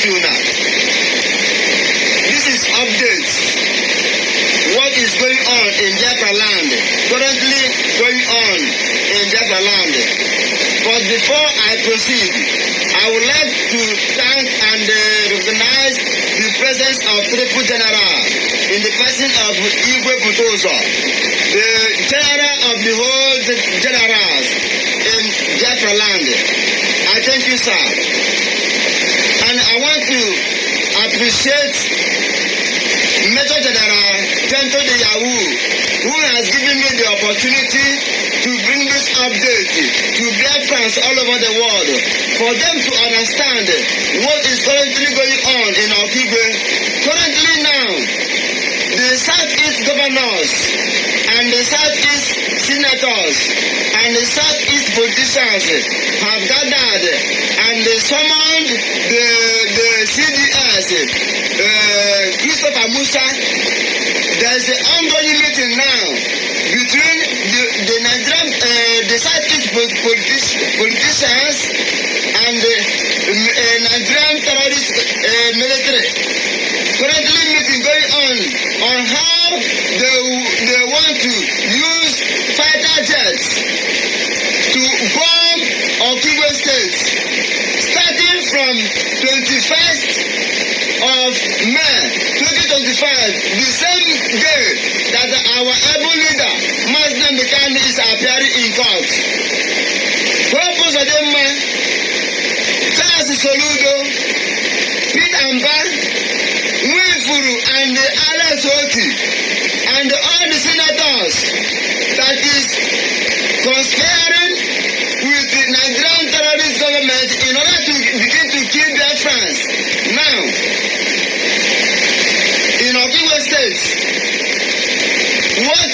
greet you now. This is updates. What is going on in Biafra land? Currently going on in Biafra land. But before I proceed, I would like to thank and recognize the presence of Triple General in the person of Okigwe Butozo, the general of the whole generals in Biafra land. I thank you, sir. And I want to appreciate Major General Tento de Yahoo, who has given me the opportunity to bring this update to Biafrans all over the world, for them to understand what is currently going on in Okigwe. Currently now, the Southeast governors and the Southeast senators and the Southeast politicians have gathered and they summoned the CDS, Christopher Musa. There is an ongoing meeting now between the Nigerian, the Southeast politicians and the Nigerian terrorist military. Currently meeting going on how they want to use fighter jets to bomb Okigwe State, starting from 21st of May 2025, the same day that our able leader, Muslim Khan, is appearing in court. Purpose of them, Charles Soludo, Peter Mba, Wilfuru, and Alex Oti, and all the senators that is conspiring with the Nigerian terrorist government in order to begin to kill their friends. Now, in Okigwe State, what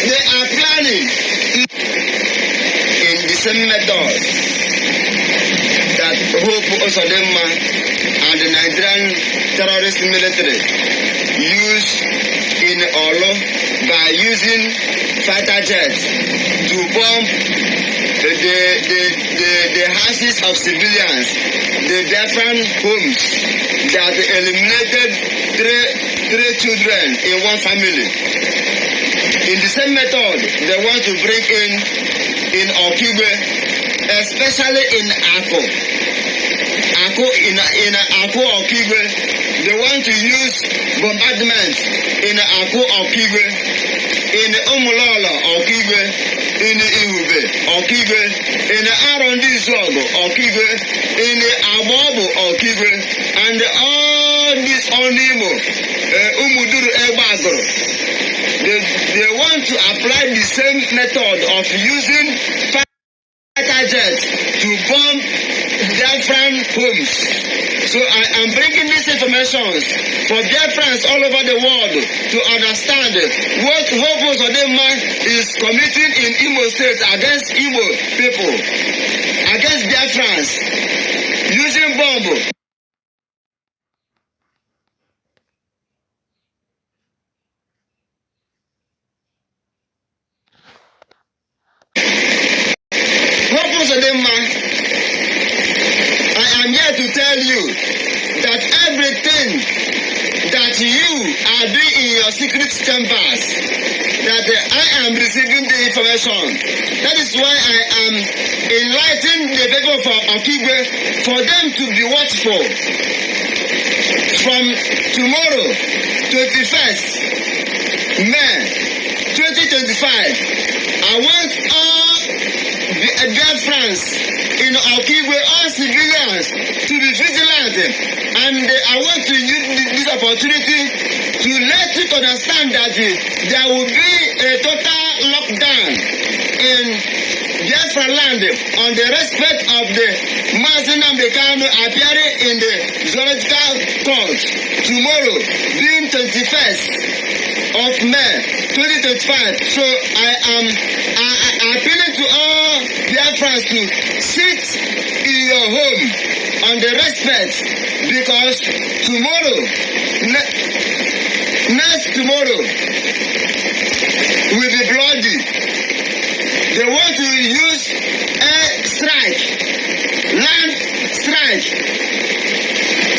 they are planning in the same method that Hope Osodema and the Nigerian terrorist military use in Olo by using fighter jets to bomb the houses of civilians, the different homes that eliminated three children in one family. In the same method, they want to bring in Okigwe, especially in Ako. In Ako Okigwe, they want to use bombardment in Ako Okigwe, in Umulala Okigwe, in Ihube Okigwe, in Arondizog Okigwe, in Abobo Okigwe, and all these Onimo, Umuduru Ebagoro. They want to apply the same method of using fighter jets to bomb Biafran homes. So I am bringing these information for Biafrans all over the world to understand what Hope Osodema is committing in Imo State against Igbo people, against Biafrans, using bomb. I am here to tell you that everything that you are doing in your secret chambers, that I am receiving the information. That is why I am enlightening the people for Okigwe for them to be watchful. From tomorrow, 21st May 2025, I want all Biafrans in Okigwe, all civilians, to be vigilant. And I want to use this opportunity to let you understand that there will be a total lockdown in Biafra land on the respect of the Muslim Kano appearing in the zoological court tomorrow, being 21st of May 2025. So I am appealing to all Biafrans to sit in your home on the respect, because tomorrow, next tomorrow, will be bloody. They want to use air strike, land strike,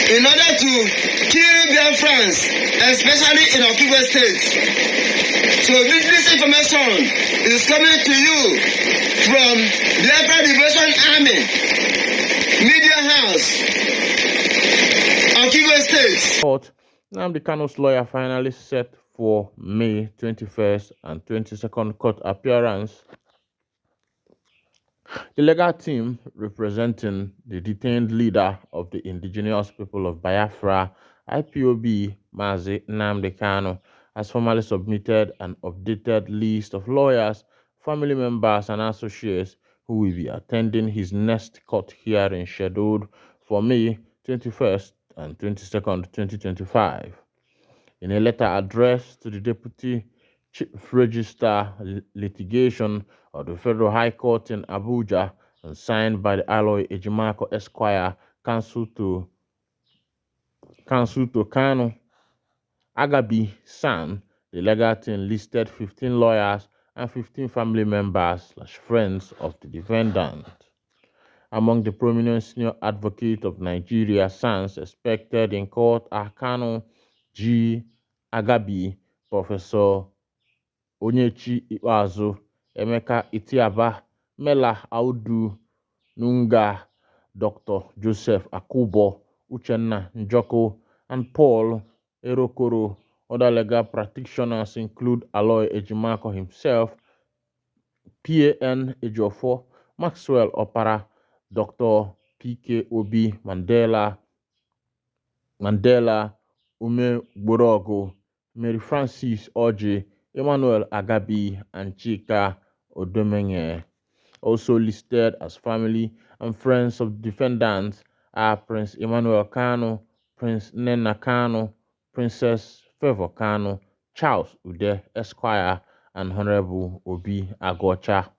in order to kill Biafrans, especially in Okigwe State. So this information is coming to you from Biafra Liberation Army Media House, Okigwe State. Court, Nnamdi Kanu's lawyer finally set for May 21st and 22nd court appearance. The legal team representing the detained leader of the indigenous people of Biafra, IPOB, Mazi Nnamdi Kanu, has formally submitted an updated list of lawyers, family members, and associates who will be attending his next court hearing scheduled for May 21st and 22nd, 2025. In a letter addressed to the Deputy Chief Register Litigation of the Federal High Court in Abuja and signed by the Aloy Ejimako Esquire, counsel to Kanu Agabi San, the legal team listed 15 lawyers and 15 family members / friends of the defendant. Among the prominent senior advocates of Nigeria, Sans expected in court are Kanu G. Agabi, Professor Onyechi Ikpeazu, Emeka Itiaba, Mela Audu Nunga, Dr. Joseph Akubo, Uchenna Njoko, and Paul Erokoro. Other legal practitioners include Aloy Ejimako himself, P.A.N. Ejiofor, Maxwell Opara, Dr. P.K. Obi Mandela, Ume Gborogo, Mary Francis Oji, Emmanuel Agabi, and Chika Odomenge. Also listed as family and friends of defendants are Prince Emmanuel Kanu, Prince Nena Kanu, Princess Favor Kanu, Charles Ude Esquire, and Honorable Obi Agocha.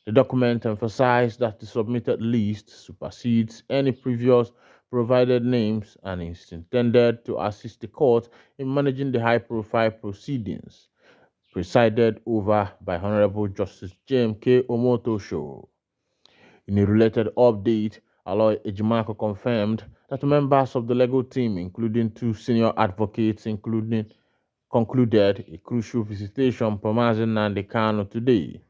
The document emphasized that the submitted list supersedes any previous provided names and is intended to assist the court in managing the high-profile proceedings presided over by Honorable Justice James K. Omotosho. In a related update, Aloy Ejimako confirmed that members of the legal team, including 2 senior advocates, concluded a crucial visitation from Mazi Nnamdi Kanu today.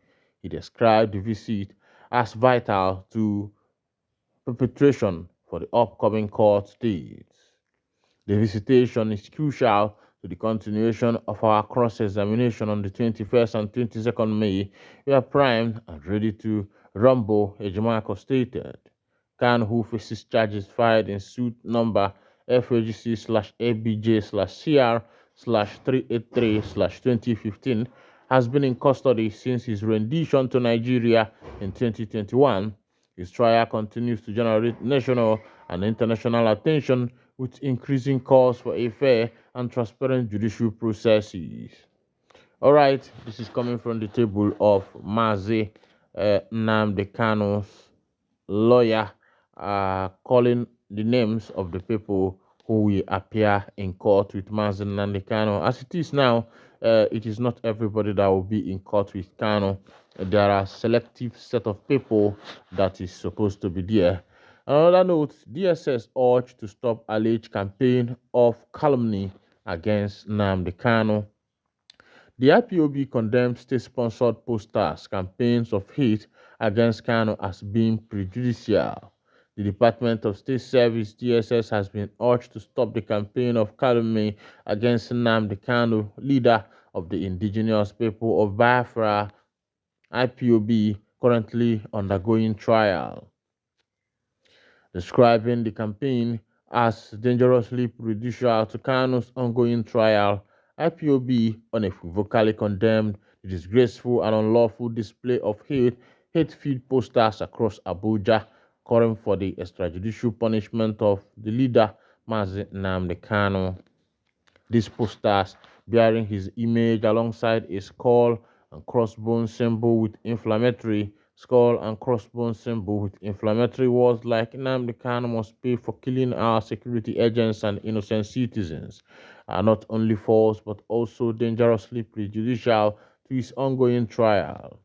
He described the visit as vital to preparation for the upcoming court dates. The visitation is crucial to the continuation of our cross-examination on the 21st and 22nd May. We are primed and ready to rumble, Ejimako stated. Kanu, who faces charges filed in suit number FAGC/ABJ/CR/383/2015, has been in custody since his rendition to Nigeria in 2021. His trial continues to generate national and international attention with increasing calls for a fair and transparent judicial processes. All right, this is coming from the table of Mazi Nnamdi Kanu's lawyer, calling the names of the people who will appear in court with Mazi Nnamdi Kanu. As it is now, it is not everybody that will be in court with Kanu. There are selective set of people that is supposed to be there. Another note, DSS urged to stop alleged campaign of calumny against Nnamdi Kanu. The IPOB condemned state-sponsored posters, campaigns of hate against Kanu as being prejudicial. The Department of State Service, DSS, has been urged to stop the campaign of calumny against Nnamdi Kanu, leader of the indigenous people of Biafra, IPOB, currently undergoing trial. Describing the campaign as dangerously prejudicial to Kanu's ongoing trial, IPOB unequivocally condemned the disgraceful and unlawful display of hate-filled posters across Abuja, calling for the extrajudicial punishment of the leader, Mazi Nnamdi Kanu. These posters, bearing his image alongside a skull and crossbones symbol with inflammatory words like Nnamdi Kanu must pay for killing our security agents and innocent citizens, are not only false but also dangerously prejudicial to his ongoing trial.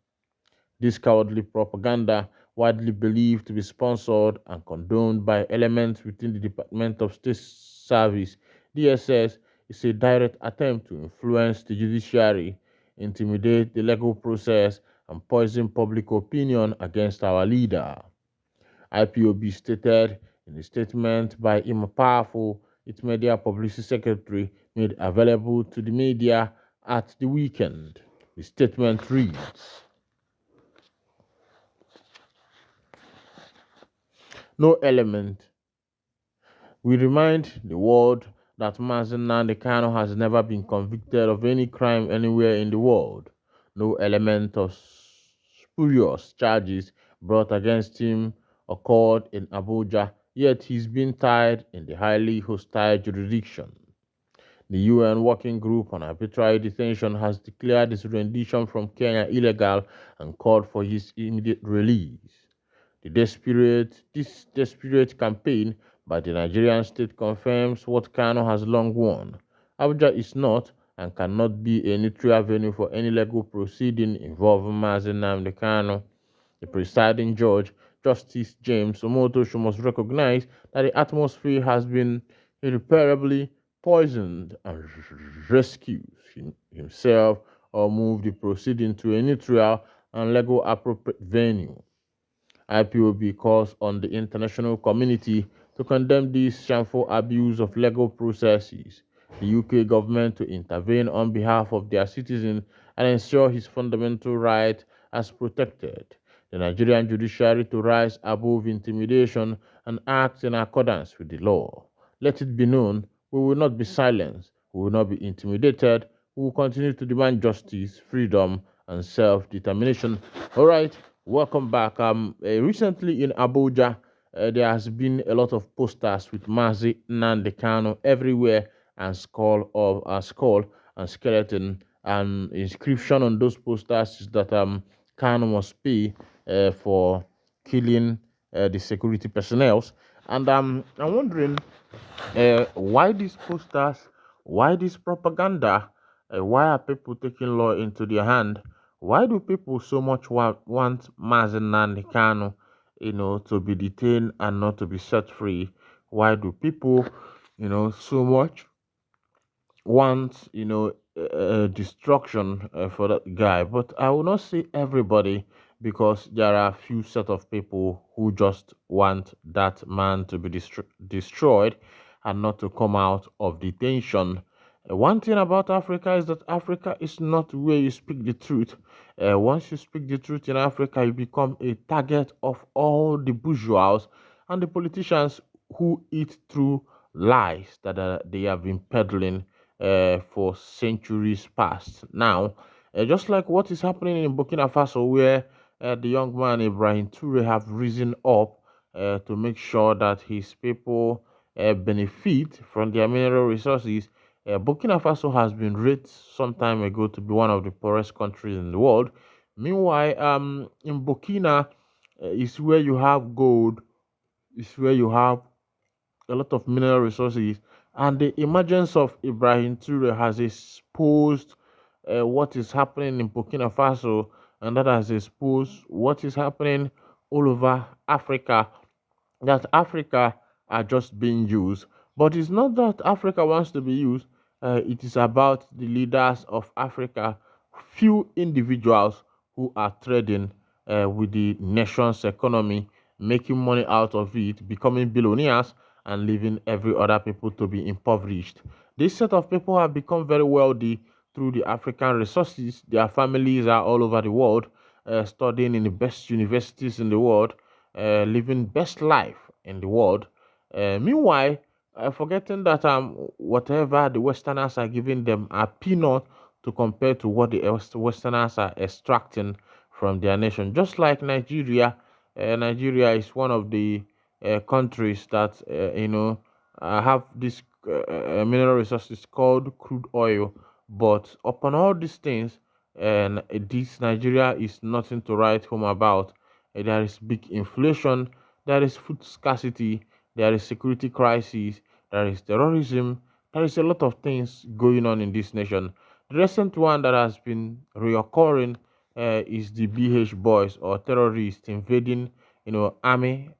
This cowardly propaganda widely believed to be sponsored and condoned by elements within the Department of State Service (DSS), is a direct attempt to influence the judiciary, intimidate the legal process, and poison public opinion against our leader. IPOB stated in a statement by Ima Powerful, its media publicity secretary, made available to the media at the weekend. The statement reads: No element. We remind the world that Mazen Nnamdi Kanu has never been convicted of any crime anywhere in the world. No element of spurious charges brought against him occurred in Abuja, yet he's been tried in the highly hostile jurisdiction. The UN Working Group on Arbitrary Detention has declared his rendition from Kenya illegal and called for his immediate release. This desperate campaign by the Nigerian state confirms what Kano has long warned. Abuja is not and cannot be a neutral venue for any legal proceeding involving Mazen Nnamdi Kano. The presiding judge, Justice James Omotosho, must recognize that the atmosphere has been irreparably poisoned and rescue himself or move the proceeding to a neutral and legal appropriate venue. IPOB calls on the international community to condemn this shameful abuse of legal processes, the UK government to intervene on behalf of their citizens and ensure his fundamental right as protected, the Nigerian judiciary to rise above intimidation and act in accordance with the law. Let it be known, we will not be silenced, we will not be intimidated, we will continue to demand justice, freedom, and self-determination. All right. Welcome back. Recently in Abuja, there has been a lot of posters with Mazi Nnamdi Kanu everywhere, and skull and skeleton, and inscription on those posters is that Kanu must pay for killing the security personnel. And I'm wondering why these posters, why this propaganda, why are people taking law into their hand? Why do people so much want Mazen Nnamdi Kanu, to be detained and not to be set free? Why do people, so much want, destruction for that guy? But I will not say everybody, because there are a few set of people who just want that man to be destroyed and not to come out of detention. One thing about Africa is that Africa is not where you speak the truth. Once you speak the truth in Africa, you become a target of all the bourgeois and the politicians who eat through lies that they have been peddling for centuries past. Now, just like what is happening in Burkina Faso, where the young man Ibrahim Toure have risen up to make sure that his people benefit from their mineral resources. Burkina Faso has been rated some time ago to be one of the poorest countries in the world. Meanwhile, in Burkina is where you have gold, is where you have a lot of mineral resources, and the emergence of Ibrahim Toure has exposed what is happening in Burkina Faso, and that has exposed what is happening all over Africa, that Africa are just being used. But it's not that Africa wants to be used, it is about the leaders of Africa, few individuals who are trading with the nation's economy, making money out of it, becoming billionaires, and leaving every other people to be impoverished. This set of people have become very wealthy through the African resources. Their families are all over the world, studying in the best universities in the world, living best life in the world. Meanwhile, forgetting that whatever the Westerners are giving them are peanut to compare to what the Westerners are extracting from their nation. Just like Nigeria, Nigeria is one of the countries that have this mineral resources called crude oil. But upon all these things, and this Nigeria is nothing to write home about. There is big inflation, there is food scarcity, there is security crisis, there is terrorism, there is a lot of things going on in this nation. The recent one that has been reoccurring is the BH boys or terrorists invading army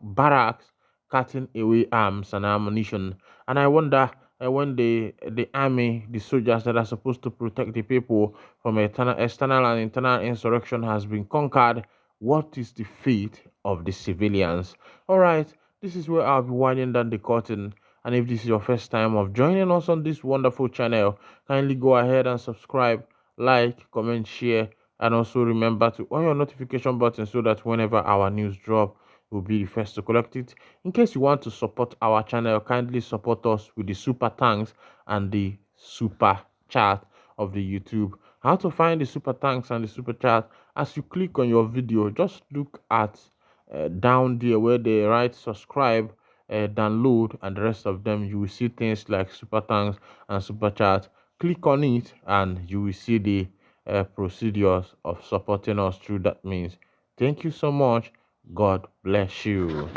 barracks cutting away arms and ammunition. And I wonder when the army, the soldiers that are supposed to protect the people from external and internal insurrection has been conquered, what is the fate of the civilians? All right, this is where I'll be winding down the curtain. And if this is your first time of joining us on this wonderful channel, kindly go ahead and subscribe, like, comment, share, and also remember to on your notification button so that whenever our news drop, you'll be the first to collect it. In case you want to support our channel, kindly support us with the super thanks and the super chat of the YouTube. How to find the super thanks and the super chat? As you click on your video, just look at down there where they write subscribe, download, and the rest of them. You will see things like super thanks and super chat. Click on it and you will see the procedures of supporting us through that means. Thank you so much. God bless you.